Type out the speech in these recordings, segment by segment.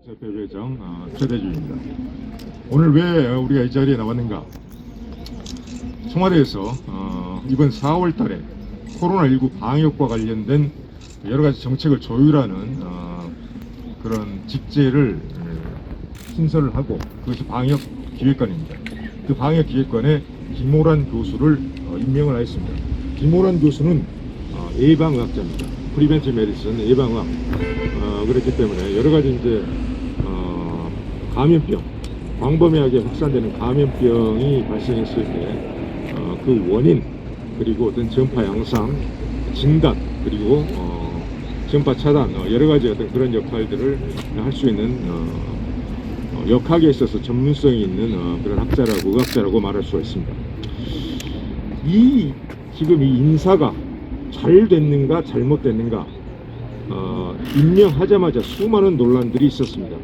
대표회장 최대주입니다. 오늘 왜 우리가 이 자리에 나왔는가? 청와대에서 이번 4월 달에 코로나19 방역과 관련된 여러 가지 정책을 조율하는 그런 직제를 신설을 하고, 그것이 방역기획관입니다. 그 방역기획관에 김오란 교수를 임명을 하였습니다. 김오란 교수는 예방의학자입니다. 프리벤티브 메디슨 예방의학. 그렇기 때문에 여러 가지 이제 감염병, 광범위하게 확산되는 감염병이 발생했을 때 그 원인, 그리고 어떤 전파 양상, 진단, 그리고 전파 차단, 여러 가지 어떤 그런 역할들을 할 수 있는 역학에 있어서 전문성이 있는 그런 학자라고, 의학자라고 말할 수가 있습니다. 지금 이 인사가 잘 됐는가 잘못됐는가, 임명하자마자 수많은 논란들이 있었습니다.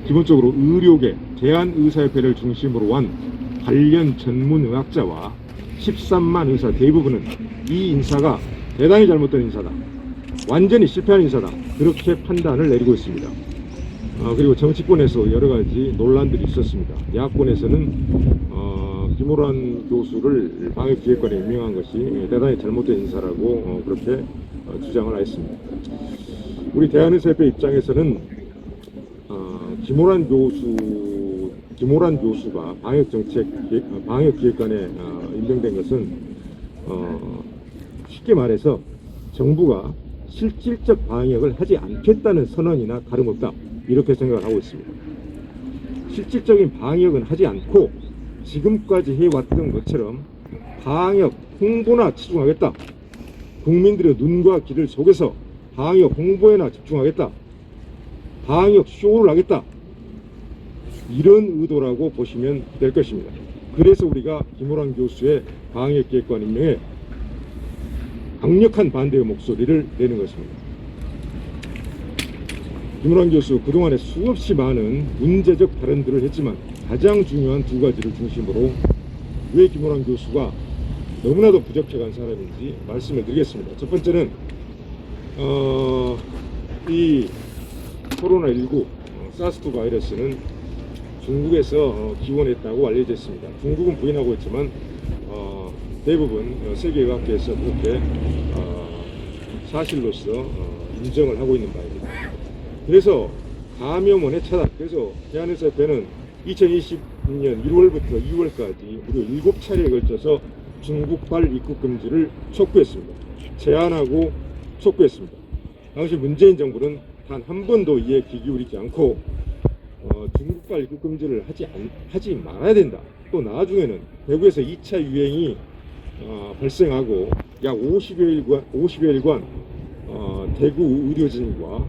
기본적으로 의료계, 대한의사협회를 중심으로 한 관련 전문의학자와 13만 의사 대부분은 이 인사가 대단히 잘못된 인사다, 완전히 실패한 인사다, 그렇게 판단을 내리고 있습니다. 그리고 정치권에서 여러 가지 논란들이 있었습니다. 야권에서는 김오란 교수를 방역기획관에 임명한 것이 대단히 잘못된 인사라고 그렇게 주장을 했습니다. 우리 대한의사협회 입장에서는 김오란 교수가 방역기획관에 임명된 것은 쉽게 말해서 정부가 실질적 방역을 하지 않겠다는 선언이나 다름없다, 이렇게 생각을 하고 있습니다. 실질적인 방역은 하지 않고 지금까지 해왔던 것처럼 방역 홍보나 치중하겠다, 국민들의 눈과 귀를 속여서 방역 홍보에나 집중하겠다, 방역 쇼를 하겠다, 이런 의도라고 보시면 될 것입니다. 그래서 우리가 김오란 교수의 방역기획관 임명에 강력한 반대의 목소리를 내는 것입니다. 김오란 교수 그동안에 수없이 많은 문제적 발언들을 했지만 가장 중요한 두 가지를 중심으로 왜 김오란 교수가 너무나도 부적절한 사람인지 말씀을 드리겠습니다. 첫 번째는 이 코로나19 사스2 바이러스는 중국에서 기원했다고 알려져 있습니다. 중국은 부인하고 있지만 대부분 세계의학계에서 그렇게 사실로서 인정을 하고 있는 바입니다. 그래서 감염원의 차단, 그래서 대한의사협회는 2020년 1월부터 2월까지 무려 7차례에 걸쳐서 중국발 입국 금지를 촉구했습니다. 제안하고 촉구했습니다. 당시 문재인 정부는 단 한 번도 이에 귀 기울이지 않고 중국발 입국 금지를 하지 말아야 된다. 또 나중에는 대구에서 2차 유행이 발생하고 약 50여일간 대구 의료진과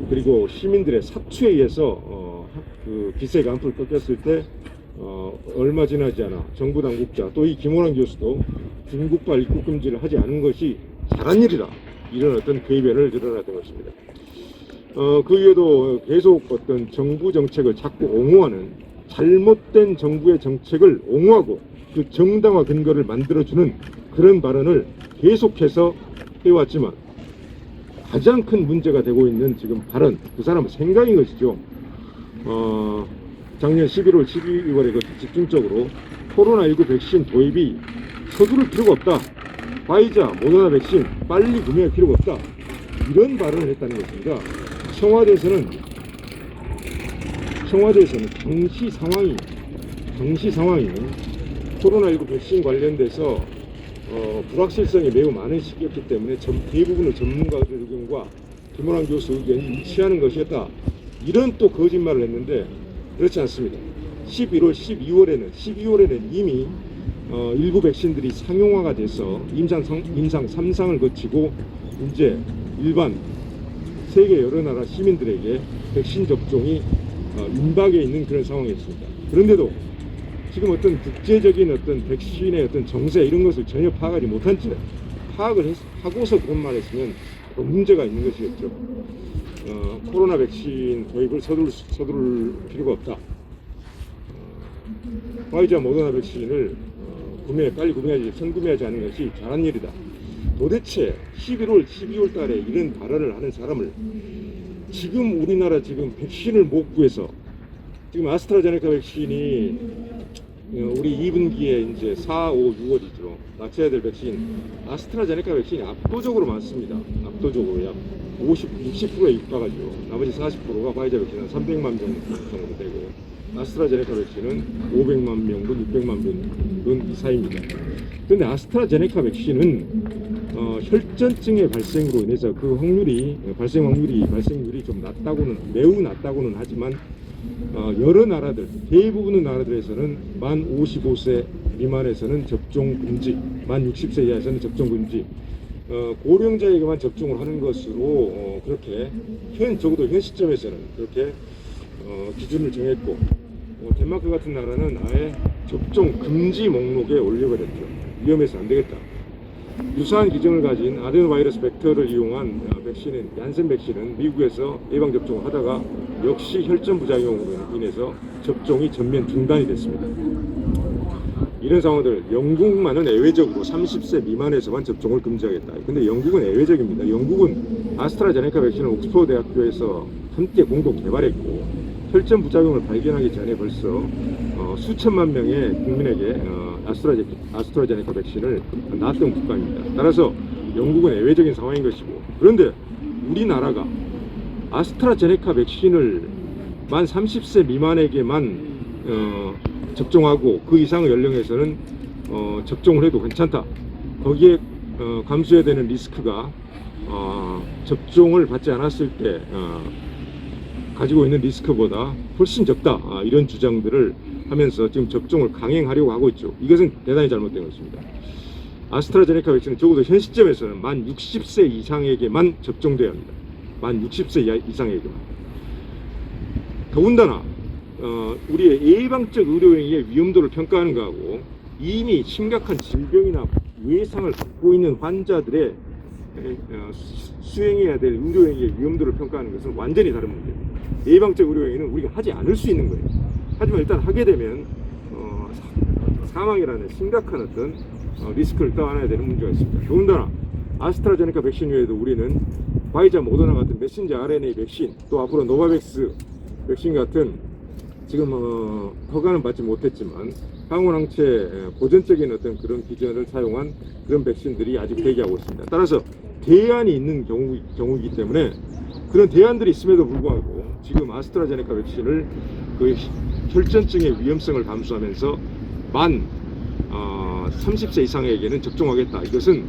그리고 시민들의 사투에 의해서 그 기세가 한풀 꺾였을 때 얼마 지나지 않아 정부 당국자, 또 이 김오란 교수도 중국발 입국 금지를 하지 않은 것이 잘한 일이다, 이런 어떤 괴변을 드러났던 것입니다. 그 이후에도 계속 어떤 정부 정책을 자꾸 옹호하는, 잘못된 정부의 정책을 옹호하고 그 정당화 근거를 만들어주는 그런 발언을 계속해서 해왔지만, 가장 큰 문제가 되고 있는 지금 발언, 그 사람은 생각인 것이죠. 작년 11월, 12월에 집중적으로 코로나19 백신 도입이 서두를 필요가 없다, 화이자, 모더나 백신 빨리 구매할 필요가 없다, 이런 발언을 했다는 것입니다. 청와대에서는 당시 상황이 코로나19 백신 관련돼서 불확실성이 매우 많은 시기였기 때문에 대부분의 전문가들 의견과 김오란 교수 의견이 일치하는 것이었다, 이런 또 거짓말을 했는데 그렇지 않습니다. 11월, 12월에는 이미 일부 백신들이 상용화가 돼서 임상 3상을 거치고 이제 일반 세계 여러 나라 시민들에게 백신 접종이 임박해 있는 그런 상황이었습니다. 그런데도 지금 어떤 국제적인 어떤 백신의 어떤 정세, 이런 것을 전혀 파악하지 못한 채 파악을 하고서 그런 말 했으면 문제가 있는 것이겠죠. 코로나 백신 도입을 서두를 필요가 없다. 화이자, 모더나 백신을 빨리 구매하지, 선구매하지 않는 것이 잘한 일이다. 도대체 11월, 12월 달에 이런 발언을 하는 사람을 지금 우리나라 지금 백신을 못 구해서 지금 아스트라제네카 백신이 우리 2분기에 이제 4, 5, 6월이죠. 맞춰야 될 백신 아스트라제네카 백신이 압도적으로 많습니다. 압도적으로 약 60%에 육박하죠. 나머지 40%가 화이자 백신은 300만 명 정도 되고 아스트라제네카 백신은 500만 명분, 600만 명분 이사입니다. 그런데 아스트라제네카 백신은 혈전증의 발생으로 인해서 그 확률이 발생률이 좀 낮다고는 매우 낮다고는 하지만 여러 나라들 대부분의 나라들에서는 만 55세 미만에서는 접종 금지, 만 60세 이하에서는 접종 금지, 고령자에게만 접종을 하는 것으로 그렇게 적어도 현 시점에서는 그렇게 기준을 정했고 덴마크 같은 나라는 아예 접종 금지 목록에 올려버렸죠. 위험해서 안 되겠다. 유사한 기전을 가진 아데노바이러스 벡터를 이용한 백신인 얀센 백신은 미국에서 예방 접종을 하다가 역시 혈전 부작용으로 인해서 접종이 전면 중단이 됐습니다. 이런 상황들 영국만은 예외적으로 30세 미만에서만 접종을 금지하겠다. 근데 영국은 예외적입니다. 영국은 아스트라제네카 백신을 옥스퍼드 대학교에서 함께 공동 개발했고 혈전 부작용을 발견하기 전에 벌써 수천만 명의 국민에게 아스트라제네카 백신을 놨던 국가입니다. 따라서 영국은 예외적인 상황인 것이고, 그런데 우리나라가 아스트라제네카 백신을 만 30세 미만에게만 접종하고 그 이상의 연령에서는 접종을 해도 괜찮다. 거기에 감수해야 되는 리스크가 접종을 받지 않았을 때 가지고 있는 리스크보다 훨씬 적다. 이런 주장들을 하면서 지금 접종을 강행하려고 하고 있죠. 이것은 대단히 잘못된 것입니다. 아스트라제네카 백신은 적어도 현 시점에서는 만 60세 이상에게만 접종돼야 합니다. 만 60세 이상에게만. 더군다나 우리의 예방적 의료행위의 위험도를 평가하는 것하고 이미 심각한 질병이나 외상을 갖고 있는 환자들의 수행해야 될 의료행위의 위험도를 평가하는 것은 완전히 다른 문제입니다. 예방적 의료행위는 우리가 하지 않을 수 있는 거예요. 하지만 일단 하게 되면 사망이라는 심각한 어떤 리스크를 떠안아야 되는 문제가 있습니다. 더군다나 아스트라제네카 백신 외에도 우리는 화이자, 모더나 같은 메신저 RNA 백신, 또 앞으로 노바백스 백신 같은 지금 허가는 받지 못했지만 항원항체 보존적인 어떤 그런 기전을 사용한 그런 백신들이 아직 대기하고 있습니다. 따라서 대안이 있는 경우이기 때문에 그런 대안들이 있음에도 불구하고 지금 아스트라제네카 백신을 그 혈전증의 위험성을 감수하면서 만 30세 이상에게는 접종하겠다. 이것은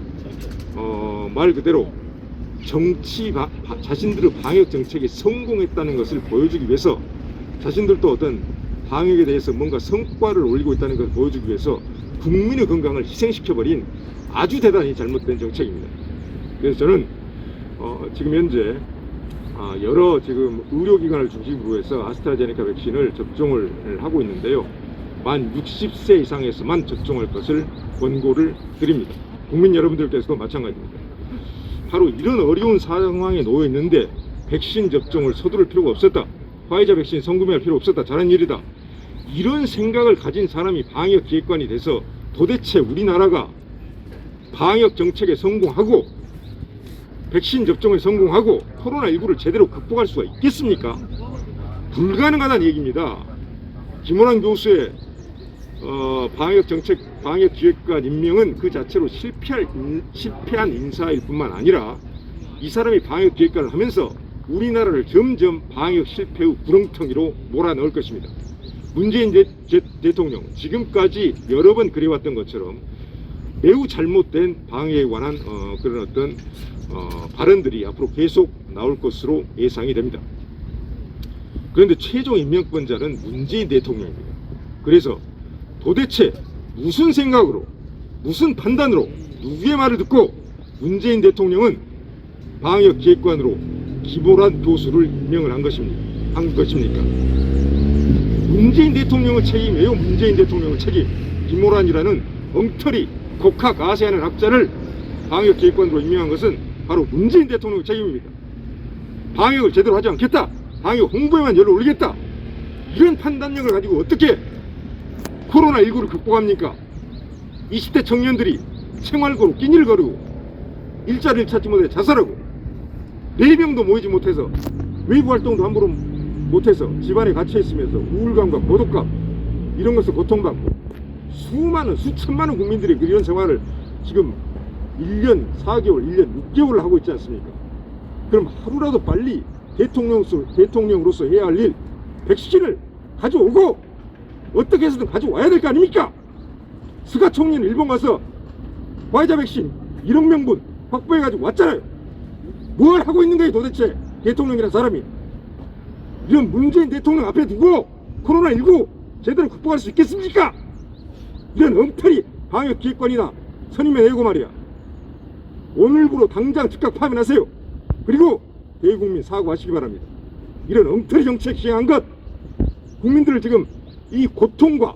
말 그대로 자신들의 방역 정책이 성공했다는 것을 보여주기 위해서, 자신들도 어떤 방역에 대해서 뭔가 성과를 올리고 있다는 것을 보여주기 위해서 국민의 건강을 희생시켜버린 아주 대단히 잘못된 정책입니다. 그래서 저는 지금 현재 여러 지금 의료기관을 중심으로 해서 아스트라제네카 백신을 접종을 하고 있는데요. 만 60세 이상에서만 접종할 것을 권고를 드립니다. 국민 여러분들께서도 마찬가지입니다. 바로 이런 어려운 상황에 놓여 있는데 백신 접종을 서두를 필요가 없었다. 화이자 백신 선구매할 필요 없었다. 잘한 일이다. 이런 생각을 가진 사람이 방역 기획관이 돼서 도대체 우리나라가 방역 정책에 성공하고 백신 접종에 성공하고 코로나19를 제대로 극복할 수가 있겠습니까? 불가능하다는 얘기입니다. 김원환 교수의 방역 기획관 임명은 그 자체로 실패한 인사일 뿐만 아니라 이 사람이 방역 기획관을 하면서 우리나라를 점점 방역 실패의 구렁텅이로 몰아넣을 것입니다. 문재인 대통령 지금까지 여러 번 그래왔던 것처럼 매우 잘못된 방역에 관한 그런 어떤 발언들이 앞으로 계속 나올 것으로 예상이 됩니다. 그런데 최종 임명권자는 문재인 대통령입니다. 그래서 도대체 무슨 생각으로, 무슨 판단으로, 누구의 말을 듣고 문재인 대통령은 방역 기획관으로 김호란 교수를 임명을 한 것입니까? 문재인 대통령의 책임이에요. 문재인 대통령의 책임. 김호란이라는 엉터리 국가가세하는 학자를 방역 기획관으로 임명한 것은 바로 문재인 대통령의 책임입니다. 방역을 제대로 하지 않겠다. 방역 홍보에만 열을 올리겠다. 이런 판단력을 가지고 어떻게 코로나19를 극복합니까? 20대 청년들이 생활고로 끼니를 거르고 일자리를 찾지 못해 자살하고 4명도 모이지 못해서 외부 활동도 함부로 못해서 집안에 갇혀 있으면서 우울감과 고독감 이런 것을 고통받고 수많은 수천만원 국민들이 이런 생활을 지금 1년 4개월, 1년 6개월을 하고 있지 않습니까? 그럼 하루라도 빨리 대통령으로서 해야 할 일, 백신을 가져오고 어떻게 해서든 가져와야 될 거 아닙니까? 스가 총리는 일본 가서 화이자 백신 1억 명분 확보해가지고 왔잖아요. 뭘 하고 있는 거예요 도대체 대통령이라는 사람이. 이런 문재인 대통령 앞에 두고 코로나19 제대로 극복할 수 있겠습니까? 이런 엉터리 방역기획관이나 선임해 내고 말이야. 오늘부로 당장 즉각 파면하세요. 그리고 대국민 사과하시기 바랍니다. 이런 엉터리 정책 시행한 것, 국민들을 지금 이 고통과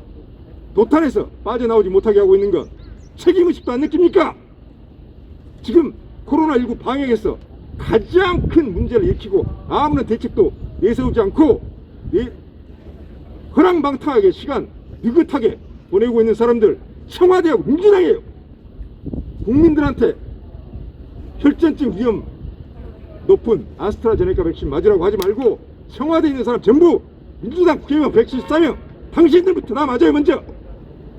도탄에서 빠져나오지 못하게 하고 있는 것 책임의식도 안 느낍니까? 지금 코로나19 방역에서 가장 큰 문제를 일으키고 아무런 대책도 내세우지 않고 허랑방탕하게 시간 느긋하게 보내고 있는 사람들 청와대하고 민주당이에요. 국민들한테 혈전증 위험 높은 아스트라제네카 백신 맞으라고 하지 말고 청와대에 있는 사람 전부 민주당 국회의원 114명 당신들부터 다 맞아요 먼저.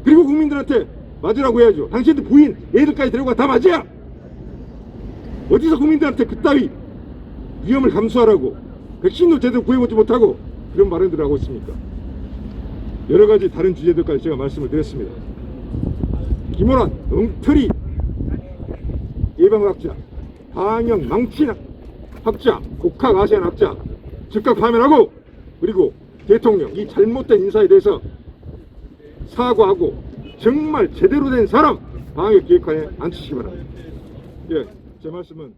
그리고 국민들한테 맞으라고 해야죠. 당신들 부인 애들까지 데리고 다 맞아야. 어디서 국민들한테 그따위 위험을 감수하라고 백신도 제대로 구해보지 못하고 그런 말들을 하고 있습니까? 여러가지 다른 주제들까지 제가 말씀을 드렸습니다. 김호란 엉터리 예방학자, 방역 망친 학자, 국학 아시안 학자 즉각 파면하고 그리고 대통령 이 잘못된 인사에 대해서 사과하고 정말 제대로 된 사람 방역기획관에 앉히시기 바랍니다. 예, 제 말씀은